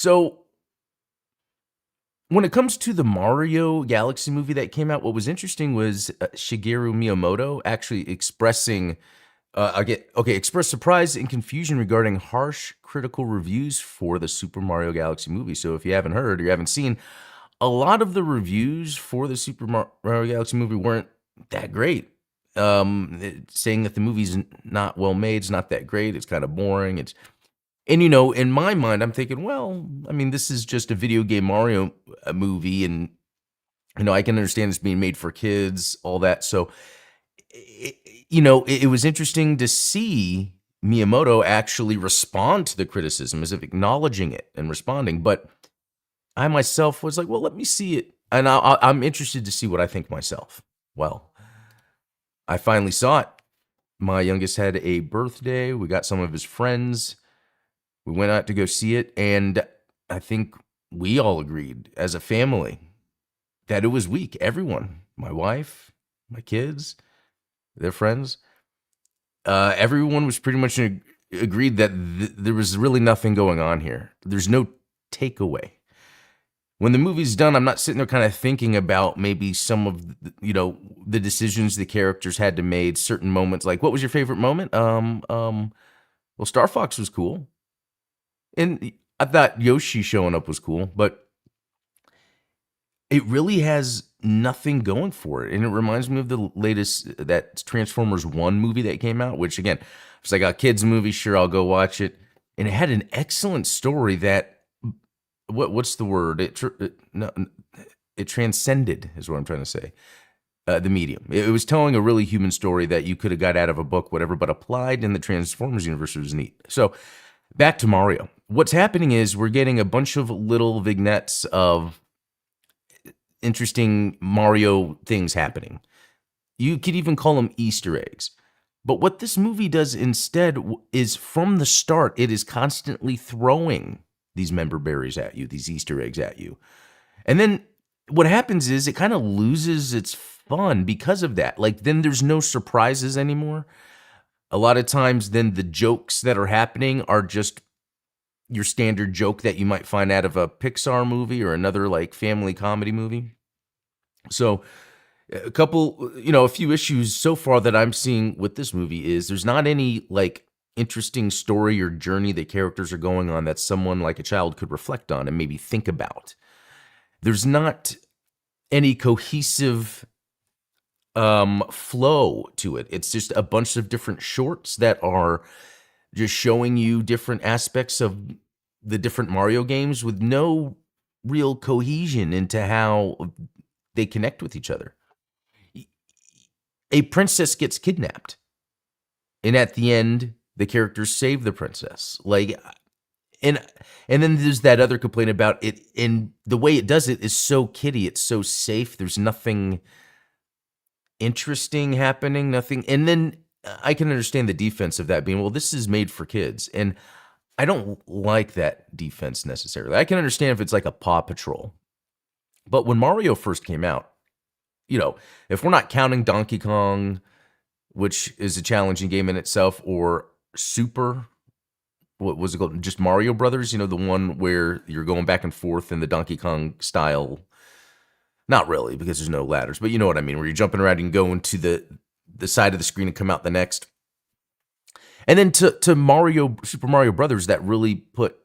So when it comes to the Mario Galaxy movie that came out, what was interesting was Shigeru Miyamoto actually expressing, expressed surprise and confusion regarding harsh critical reviews for the Super Mario Galaxy movie. So if you haven't heard or you haven't seen, a lot of the reviews for the Mario Galaxy movie weren't that great. Saying that the movie's not well made, it's not that great, it's kind of boring, in my mind, I'm thinking, well, I mean, this is just a video game Mario movie, and I can understand it's being made for kids, all that. So, it was interesting to see Miyamoto actually respond to the criticism as if acknowledging it and responding. But I myself was like, well, let me see it, and I'm interested to see what I think myself. Well, I finally saw it. My youngest had a birthday. We got some of his friends. We went out to go see it, and I think we all agreed as a family that it was weak. Everyone, my wife, my kids, their friends, everyone was pretty much agreed that there was really nothing going on here. There's no takeaway. When the movie's done, I'm not sitting there kind of thinking about maybe some of the decisions the characters had to make, certain moments. Like, what was your favorite moment? Well, Star Fox was cool. And I thought Yoshi showing up was cool, but it really has nothing going for it. And it reminds me of the latest, that Transformers 1 movie that came out, which again, it's like a kid's movie, sure, I'll go watch it. And it had an excellent story that, what's the word? It transcended, is what I'm trying to say. The medium. It was telling a really human story that you could have got out of a book, whatever, but applied in the Transformers universe was neat. So back to Mario. What's happening is we're getting a bunch of little vignettes of interesting Mario things happening. You could even call them Easter eggs. But what this movie does instead is, from the start, it is constantly throwing these member berries at you, these Easter eggs at you. And then what happens is it kind of loses its fun because of that. Like, then there's no surprises anymore. A lot of times then the jokes that are happening are just your standard joke that you might find out of a Pixar movie or another like family comedy movie. So a few issues so far that I'm seeing with this movie is there's not any like interesting story or journey that characters are going on that someone like a child could reflect on and maybe think about. There's not any cohesive flow to it. It's just a bunch of different shorts that are just showing you different aspects of the different Mario games with no real cohesion into how they connect with each other. A princess gets kidnapped, and at the end, the characters save the princess. And then there's that other complaint about it, and the way it does it is so kiddie. It's so safe. There's nothing interesting happening, nothing. And then I can understand the defense of that being, well, this is made for kids. And I don't like that defense necessarily. I can understand if it's like a Paw Patrol. But when Mario first came out, if we're not counting Donkey Kong, which is a challenging game in itself, or Super, what was it called? Just Mario Brothers, the one where you're going back and forth in the Donkey Kong style. Not really, because there's no ladders, but you know what I mean, where you're jumping around and going to the side of the screen and come out the next. And then to Super Mario Brothers, that really put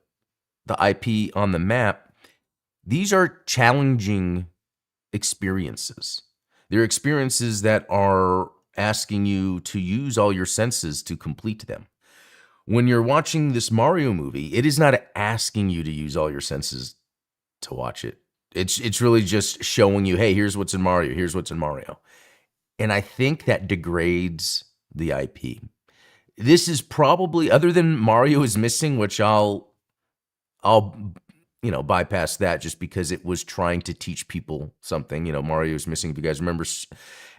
the IP on the map. These are challenging experiences. They're experiences that are asking you to use all your senses to complete them. When you're watching this Mario movie, it is not asking you to use all your senses to watch it. It's really just showing you, hey, here's what's in Mario, here's what's in Mario. And I think that degrades the IP. This is probably, other than Mario is Missing, which I'll bypass that just because it was trying to teach people something. Mario is Missing, if you guys remember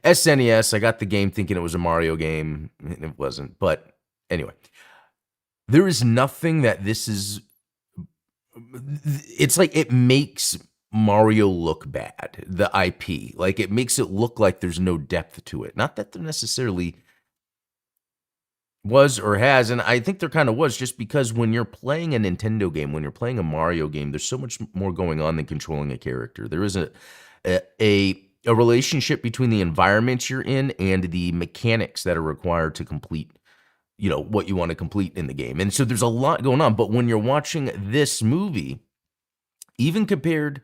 SNES, I got the game thinking it was a Mario game, and it wasn't. But anyway, there is nothing that this is, it's like it makes Mario look bad, the IP. Like, it makes it look like there's no depth to it. Not that there necessarily was or has, and I think there kind of was, just because when you're playing a Nintendo game, when you're playing a Mario game, there's so much more going on than controlling a character. There is a relationship between the environment you're in and the mechanics that are required to complete, what you want to complete in the game. And so there's a lot going on. But when you're watching this movie, even compared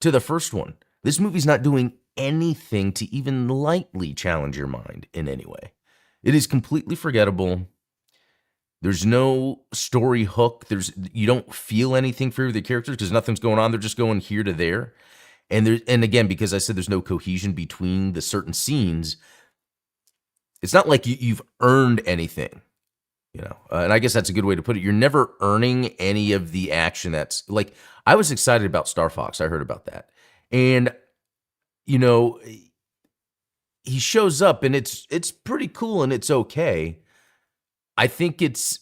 to the first one, this movie's not doing anything to even lightly challenge your mind in any way. It is completely forgettable. There's no story hook. You don't feel anything for the characters because nothing's going on. They're just going here to there. And again, because I said there's no cohesion between the certain scenes, it's not like you've earned anything, and I guess that's a good way to put it. You're never earning any of the action. That's like, I was excited about Star Fox. I heard about that. And, he shows up and it's pretty cool and it's okay. I think it's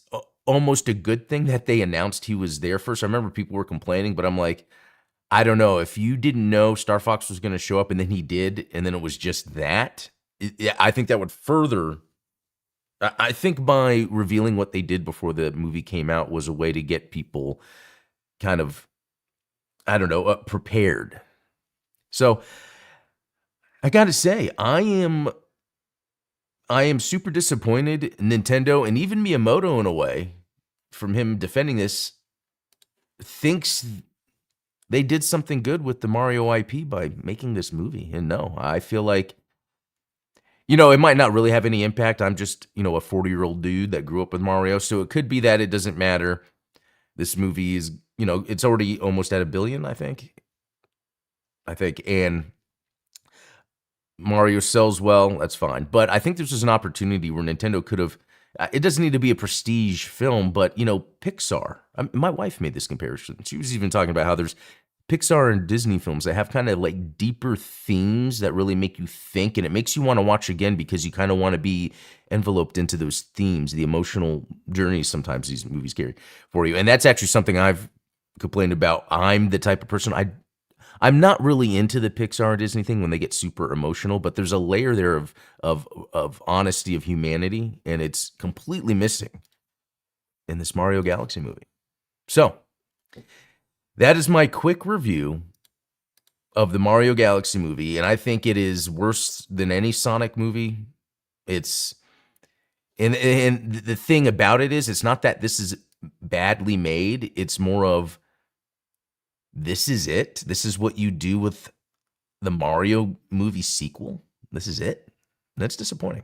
almost a good thing that they announced he was there first. I remember people were complaining, but I'm like, I don't know. If you didn't know Star Fox was going to show up and then he did, and then it was just that, I think that would further. I think by revealing what they did before the movie came out was a way to get people kind of, I don't know, prepared. So I got to say, I am super disappointed. Nintendo and even Miyamoto, in a way, from him defending this, thinks they did something good with the Mario IP by making this movie. And no, I feel like, it might not really have any impact. I'm just, a 40-year-old dude that grew up with Mario. So it could be that it doesn't matter. This movie is, it's already almost at $1 billion, I think. And Mario sells well, that's fine. But I think this was an opportunity where Nintendo could have, it doesn't need to be a prestige film, but, Pixar. My wife made this comparison. She was even talking about how there's Pixar and Disney films that have kind of like deeper themes that really make you think, and it makes you want to watch again because you kind of want to be enveloped into those themes, the emotional journeys sometimes these movies carry for you. And that's actually something I've complained about. I'm the type of person, I'm not really into the Pixar and Disney thing when they get super emotional, but there's a layer there of honesty, of humanity, and it's completely missing in this Mario Galaxy movie. So that is my quick review of the Mario Galaxy movie, and I think it is worse than any Sonic movie. And the thing about it is, it's not that this is badly made. It's more of, this is it. This is what you do with the Mario movie sequel. This is it. That's disappointing.